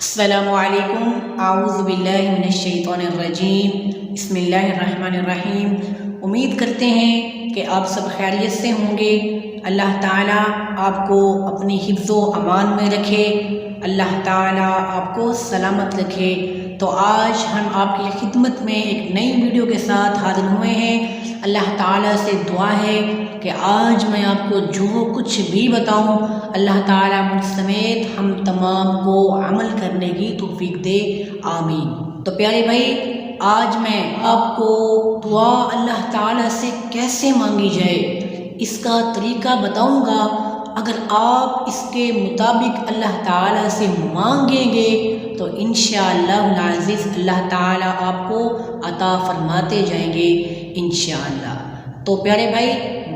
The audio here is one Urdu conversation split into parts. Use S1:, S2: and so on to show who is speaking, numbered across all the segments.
S1: السلام علیکم، اعوذ باللہ من الشیطان الرجیم، بسم اللہ الرحمن الرحیم۔ امید کرتے ہیں کہ آپ سب خیریت سے ہوں گے۔ اللہ تعالیٰ آپ کو اپنی حفظ و امان میں رکھے، اللہ تعالیٰ آپ کو سلامت رکھے۔ تو آج ہم آپ کی خدمت میں ایک نئی ویڈیو کے ساتھ حاضر ہوئے ہیں۔ اللہ تعالیٰ سے دعا ہے کہ آج میں آپ کو جو کچھ بھی بتاؤں، اللہ تعالیٰ مجھ سمیت ہم تمام کو عمل کرنے کی توفیق دے، آمین۔ تو پیارے بھائی، آج میں آپ کو دعا اللہ تعالیٰ سے کیسے مانگی جائے اس کا طریقہ بتاؤں گا۔ اگر آپ اس کے مطابق اللہ تعالیٰ سے مانگیں گے تو انشاءاللہ العزیز اللہ تعالیٰ آپ کو عطا فرماتے جائیں گے انشاءاللہ۔ تو پیارے بھائی،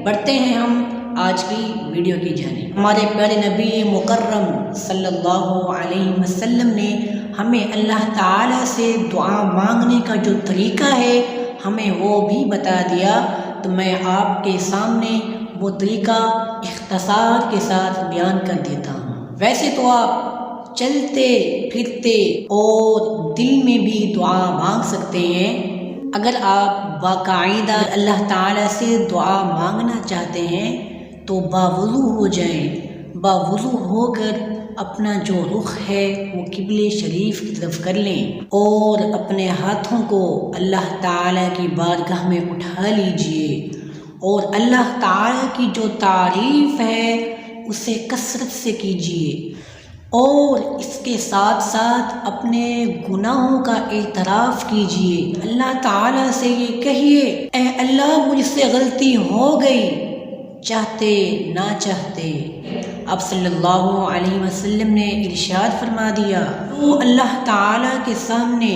S1: بڑھتے ہیں ہم آج کی ویڈیو کی جانب۔ ہمارے پیارے نبی مکرم صلی اللہ علیہ وسلم نے ہمیں اللہ تعالیٰ سے دعا مانگنے کا جو طریقہ ہے ہمیں وہ بھی بتا دیا، تو میں آپ کے سامنے وہ طریقہ اختصار کے ساتھ بیان کر دیتا ہوں۔ ویسے تو آپ چلتے پھرتے اور دل میں بھی دعا مانگ سکتے ہیں۔ اگر آپ باقاعدہ اللہ تعالیٰ سے دعا مانگنا چاہتے ہیں تو باوضو ہو جائیں، باوضو ہو کر اپنا جو رخ ہے وہ قبلہ شریف کی طرف کر لیں اور اپنے ہاتھوں کو اللہ تعالیٰ کی بارگاہ میں اٹھا لیجئے اور اللہ تعالیٰ کی جو تعریف ہے اسے کثرت سے کیجئے، اور اس کے ساتھ ساتھ اپنے گناہوں کا اعتراف کیجئے۔ اللہ تعالیٰ سے یہ کہیے، اے اللہ مجھ سے غلطی ہو گئی، چاہتے نہ چاہتے۔ اب صلی اللہ علیہ وسلم نے ارشاد فرما دیا، تو اللہ تعالیٰ کے سامنے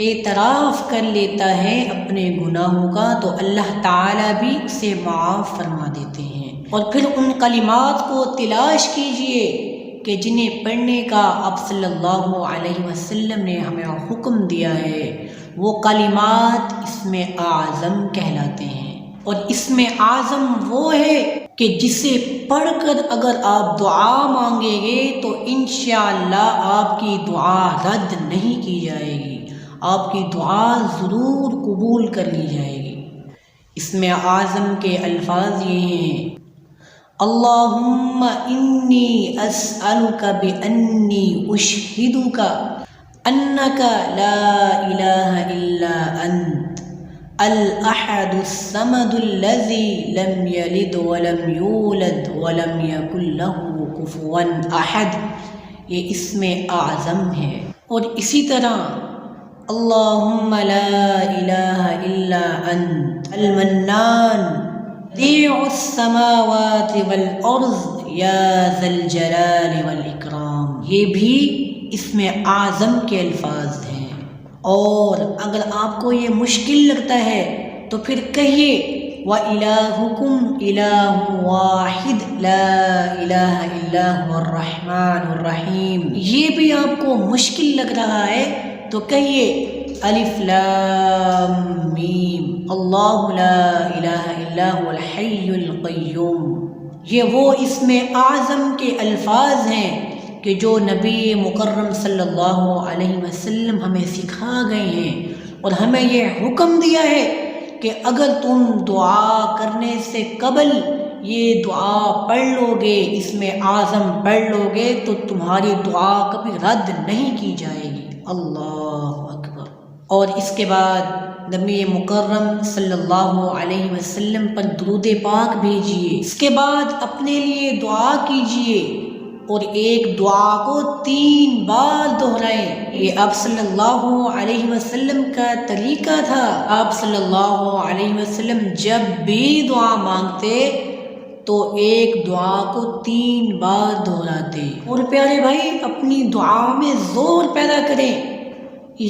S1: اعتراف کر لیتا ہے اپنے گناہوں کا تو اللہ تعالیٰ بھی اسے معاف فرما دیتے ہیں۔ اور پھر ان کلمات کو تلاش کیجئے کہ جنہیں پڑھنے کا اب صلی اللہ علیہ وسلم نے ہمیں حکم دیا ہے، وہ کلمات اسم اعظم کہلاتے ہیں۔ اور اسم اعظم وہ ہے کہ جسے پڑھ کر اگر آپ دعا مانگیں گے تو انشاءاللہ آپ کی دعا رد نہیں کی جائے گی، آپ کی دعا ضرور قبول کر لی جائے گی۔ اسم اعظم کے الفاظ یہ ہیں، اللہم انی اسألک بانی اشہدک انک لا الہ الا انت الاحد الصمد الذی لم یلد ولم یولد ولم یکن لہ کفوا احد۔ یہ اسم اعظم ہے۔ اور اسی طرح اللہم لا الہ الا انت المنان بدیع السماوات والارض یا ذا الجلال والاکرام، یہ بھی اسم اعظم کے الفاظ ہیں۔ اور اگر آپ کو یہ مشکل لگتا ہے تو پھر کہیے وَإِلَٰهُكُمْ إِلَٰهٌ وَاحِدٌ لَا إِلَٰهَ إِلَّا هُوَ الرَّحْمَٰنُ الرَّحِيمُ۔ یہ بھی آپ کو مشکل لگ رہا ہے تو کہیے الف لام میم اللہ لا الہ الا هو الحی القیوم۔ یہ وہ اسم اعظم کے الفاظ ہیں کہ جو نبی مکرم صلی اللہ علیہ وسلم ہمیں سکھا گئے ہیں، اور ہمیں یہ حکم دیا ہے کہ اگر تم دعا کرنے سے قبل یہ دعا پڑھ لو گے، اسم اعظم پڑھ لو گے تو تمہاری دعا کبھی رد نہیں کی جائے گی۔ اللہ اکبر۔ اور اس کے بعد نبی مکرم صلی اللہ علیہ وسلم پر درود پاک بھیجیے۔ اس کے بعد اپنے لیے دعا کیجیے اور ایک دعا کو 3 بار دہرائیں۔ یہ آپ صلی اللہ علیہ وسلم کا طریقہ تھا۔ آپ صلی اللہ علیہ وسلم جب بھی دعا مانگتے تو ایک دعا کو 3 بار دہراتے۔ اور پیارے بھائی، اپنی دعا میں زور پیدا کریں،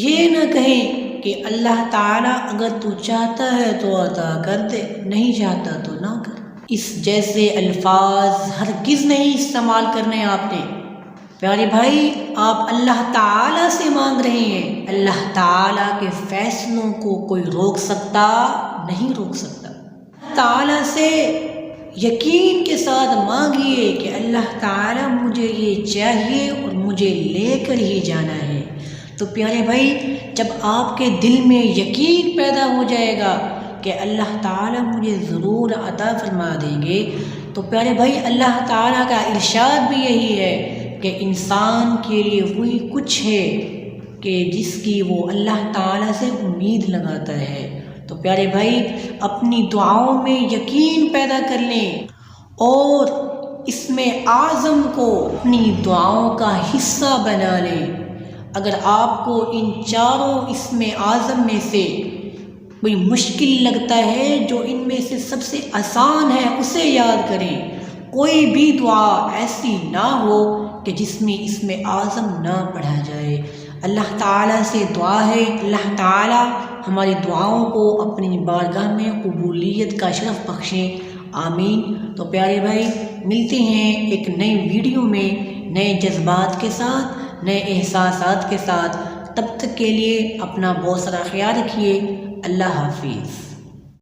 S1: یہ نہ کہیں کہ اللہ تعالیٰ اگر تو چاہتا ہے تو عطا کر دے، نہیں چاہتا تو نہ کر۔ اس جیسے الفاظ ہرگز نہیں استعمال کرنے آپ نے۔ پیارے بھائی، آپ اللہ تعالیٰ سے مانگ رہے ہیں، اللہ تعالیٰ کے فیصلوں کو کوئی روک سکتا نہیں، روک سکتا۔ تعالیٰ سے یقین کے ساتھ مانگیے کہ اللہ تعالیٰ مجھے یہ چاہیے اور مجھے لے کر ہی جانا ہے۔ تو پیارے بھائی، جب آپ کے دل میں یقین پیدا ہو جائے گا کہ اللہ تعالیٰ مجھے ضرور عطا فرما دیں گے، تو پیارے بھائی اللہ تعالیٰ کا ارشاد بھی یہی ہے کہ انسان کے لیے وہی کچھ ہے کہ جس کی وہ اللہ تعالیٰ سے امید لگاتا ہے۔ تو پیارے بھائی، اپنی دعاؤں میں یقین پیدا کر لیں اور اسم اعظم کو اپنی دعاؤں کا حصہ بنا لیں۔ اگر آپ کو ان چاروں اسم اعظم میں سے کوئی مشکل لگتا ہے، جو ان میں سے سب سے آسان ہے، اسے یاد کریں۔ کوئی بھی دعا ایسی نہ ہو کہ جس میں اسم اعظم نہ پڑھا جائے۔ اللہ تعالیٰ سے دعا ہے اللہ تعالیٰ ہماری دعاؤں کو اپنی بارگاہ میں قبولیت کا شرف بخشیں، آمین۔ تو پیارے بھائی، ملتے ہیں ایک نئی ویڈیو میں نئے جذبات کے ساتھ، نئے احساسات کے ساتھ۔ تب تک کے لیے اپنا بہت سارا خیال رکھیے۔ اللہ حافظ۔